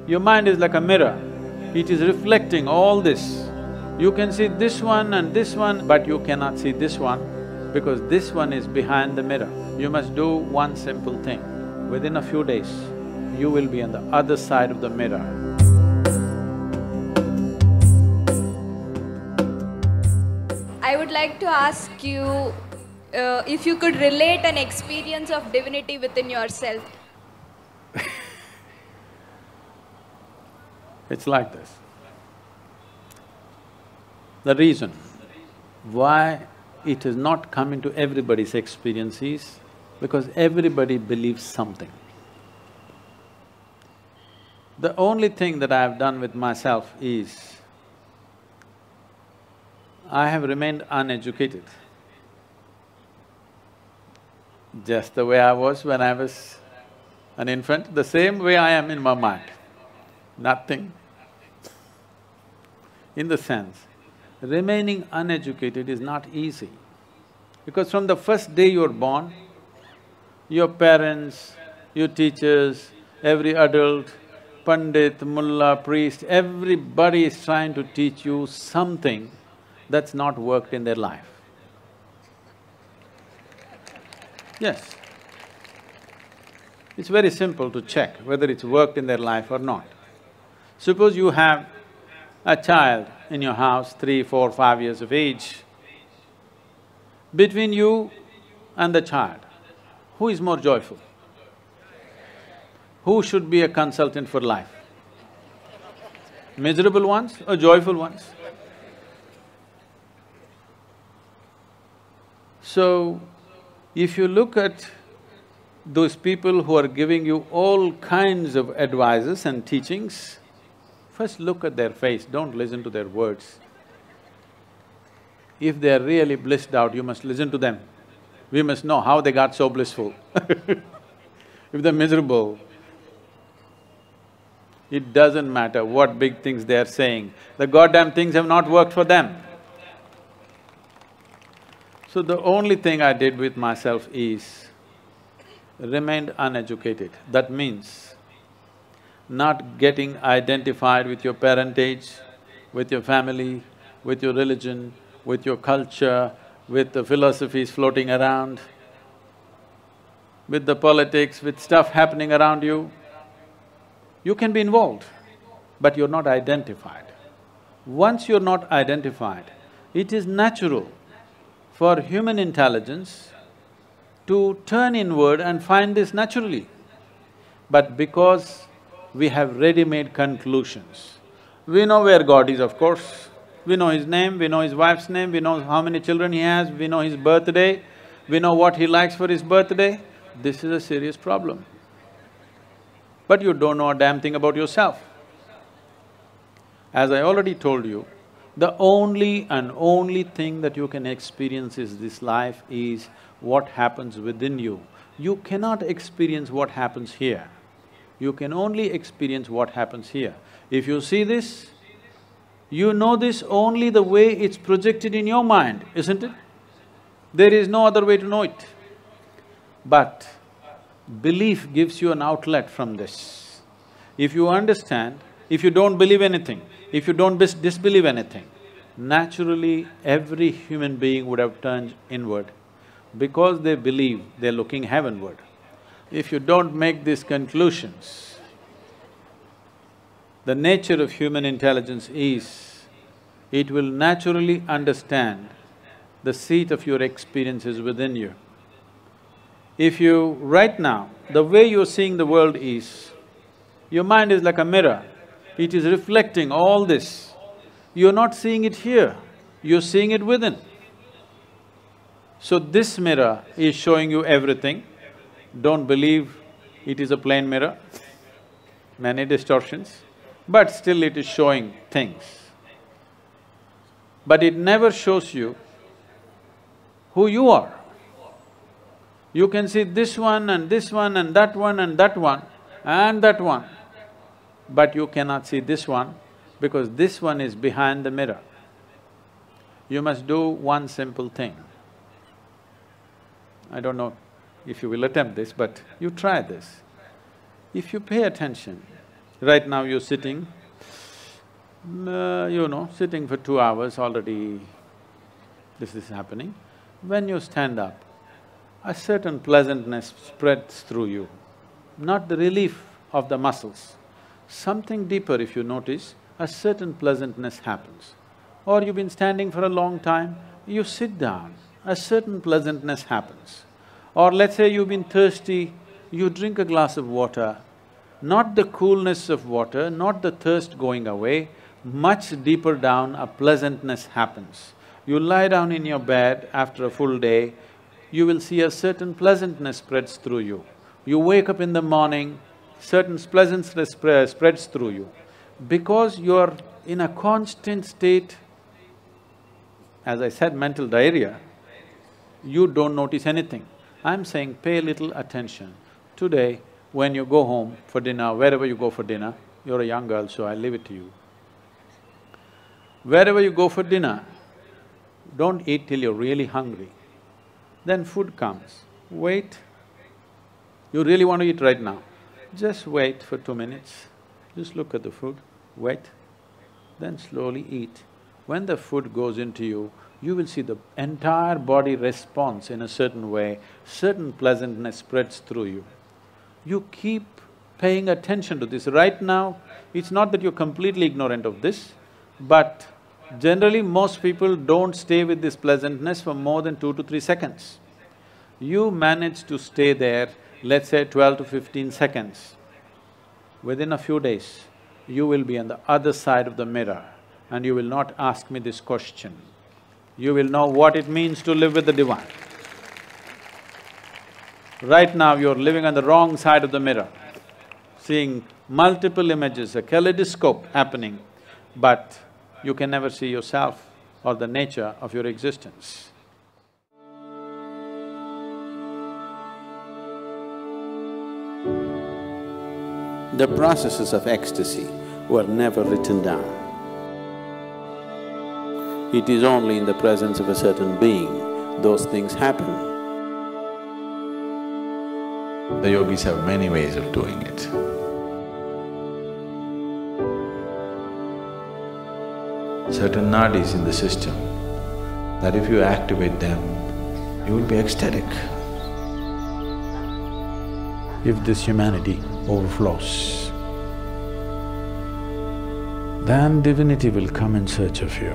Your mind is like a mirror, it is reflecting all this. You can see this one, but you cannot see this one because this one is behind the mirror. You must do one simple thing. Within a few days, you will be on the other side of the mirror. I would like to ask you if you could relate an experience of divinity within yourself. It's like this. The reason why it has not come into everybody's experience is because everybody believes something. The only thing that I have done with myself is, I have remained uneducated, just the way I was when I was an infant, the same way I am in my mind. Nothing. In the sense, remaining uneducated is not easy. Because from the first day you're born, your parents, your teachers, every adult, pandit, mullah, priest, everybody is trying to teach you something that's not worked in their life. Yes. It's very simple to check whether it's worked in their life or not. Suppose you have a child in your house, 3, 4, 5 years of age. Between you and the child, who is more joyful? Who should be a consultant for life? Miserable ones or joyful ones? So, if you look at those people who are giving you all kinds of advices and teachings, first look at their face, don't listen to their words. If they're really blissed out, you must listen to them. We must know how they got so blissful. If they're miserable, it doesn't matter what big things they're saying, the goddamn things have not worked for them. So the only thing I did with myself is remained uneducated. That means not getting identified with your parentage, with your family, with your religion, with your culture, with the philosophies floating around, with the politics, with stuff happening around you. You can be involved, but you're not identified. Once you're not identified, it is natural for human intelligence to turn inward and find this naturally. But because we have ready-made conclusions, we know where God is, of course, we know His name, we know His wife's name, we know how many children He has, we know His birthday, we know what He likes for His birthday. This is a serious problem. But you don't know a damn thing about yourself. As I already told you, the only and only thing that you can experience is this life is what happens within you. You cannot experience what happens here. You can only experience what happens here. If you see this, you know this only the way it's projected in your mind, isn't it? There is no other way to know it. But belief gives you an outlet from this. If you understand, if you don't believe anything, if you don't disbelieve anything, naturally every human being would have turned inward. Because they believe, they're looking heavenward. If you don't make these conclusions, the nature of human intelligence is, it will naturally understand the seat of your experiences within you. If you… right now, the way you're seeing the world is, your mind is like a mirror, it is reflecting all this. You're not seeing it here, you're seeing it within. So this mirror is showing you everything. Don't believe it is a plain mirror, many distortions, but still it is showing things. But it never shows you who you are. You can see this one and this one and that one and that one and that one, but you cannot see this one because this one is behind the mirror. You must do one simple thing. I don't know if you will attempt this, but you try this. If you pay attention Right now you're sitting, sitting for 2 hours already, this is happening. When you stand up, a certain pleasantness spreads through you, not the relief of the muscles. Something deeper if you notice, a certain pleasantness happens. Or you've been standing for a long time, you sit down, a certain pleasantness happens. Or let's say you've been thirsty, you drink a glass of water, not the coolness of water, not the thirst going away, much deeper down a pleasantness happens. You lie down in your bed after a full day, you will see a certain pleasantness spreads through you. You wake up in the morning, certain pleasantness spreads through you. Because you're in a constant state, as I said, mental diarrhea, you don't notice anything. I'm saying pay little attention. Today, when you go home for dinner, wherever you go for dinner, you're a young girl, so I leave it to you. Wherever you go for dinner, don't eat till you're really hungry. Then food comes, wait. You really want to eat right now, just wait for 2 minutes, just look at the food, wait, then slowly eat. When the food goes into you, you will see the entire body responds in a certain way, certain pleasantness spreads through you. You keep paying attention to this. Right now, it's not that you're completely ignorant of this, but generally most people don't stay with this pleasantness for more than 2 to 3 seconds. You manage to stay there, let's say 12 to 15 seconds. Within a few days, you will be on the other side of the mirror and you will not ask me this question. You will know what it means to live with the Divine. Right now, you're living on the wrong side of the mirror, seeing multiple images, a kaleidoscope happening, but you can never see yourself or the nature of your existence. The processes of ecstasy were never written down. It is only in the presence of a certain being those things happen. The yogis have many ways of doing it. Certain nadis in the system, that if you activate them, you will be ecstatic. If this humanity overflows, then divinity will come in search of you.